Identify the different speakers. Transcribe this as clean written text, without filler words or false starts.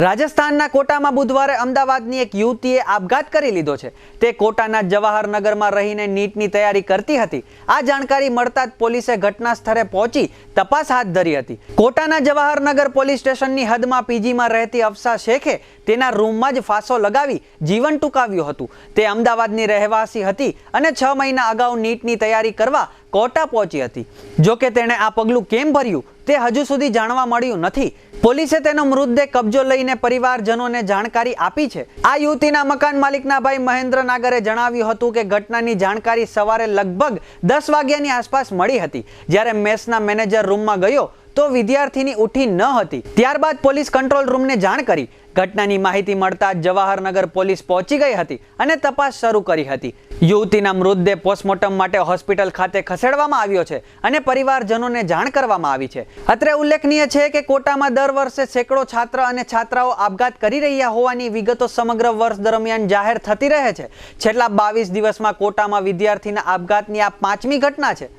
Speaker 1: રાજસ્થાનના કોટામાં બુધવારે અમદાવાદની એક યુવતીએ આપઘાત કરી લીધો છે। તે કોટાના જવાહરનગરમાં રહીને નીટની તૈયારી કરતી હતી। આ જાણકારી મળતા જ પોલીસે ઘટના સ્થળે પહોંચી તપાસ હાથ ધરી હતી। કોટાના જવાહરનગર પોલીસ સ્ટેશનની હદમાં પીજીમાં રહેતી અફસા શેખે તેના રૂમમાં જ ફાંસો લગાવી જીવન ટૂંકાવ્યું હતું। તે અમદાવાદની રહેવાસી હતી અને 6 મહિના અગાઉ નીટની તૈયારી કરવા કોટા પહોંચી હતી। જો કે તેણે આ પગલું કેમ ભર્યું તે હજુ સુધી જાણવા મળ્યું નથી। પોલીસે તેનો મૃતદેહ કબજો લઈને પરિવારજનોને જાણકારી આપી છે। આ યુવતીના મકાન માલિકના ભાઈ મહેન્દ્ર નાગરે જણાવ્યું હતું કે ઘટનાની જાણકારી સવારે લગભગ 10 વાગ્યાની આસપાસ મળી હતી। જ્યારે મેસના મેનેજર રૂમમાં ગયો તો વિદ્યાર્થીની ઉઠી ન હતી। ત્યારબાદ પોલીસ કંટ્રોલ રૂમને જાણ કરી। ઘટનાની માહિતી મળતા જવાહરનગર પોલીસ પહોંચી ગઈ હતી અને તપાસ શરૂ કરી હતી। યુવતીના મૃતદેહ પોસ્ટમોર્ટમ માટે હોસ્પિટલ ખાતે ખસેડવામાં આવ્યો છે અને પરિવારજનોને જાણ કરવામાં આવી છે। અત્રે ઉલ્લેખનીય છે કે કોટામાં દર વર્ષે સેંકડો છાત્ર અને છાત્રાઓ આપઘાત કરી રહ્યા હોવાની વિગતો સમગ્ર વર્ષ દરમિયાન જાહેર થતી રહે છે। છેલ્લા 22 દિવસમાં કોટામાં વિદ્યાર્થીના આપઘાતની આ 5મી ઘટના છે।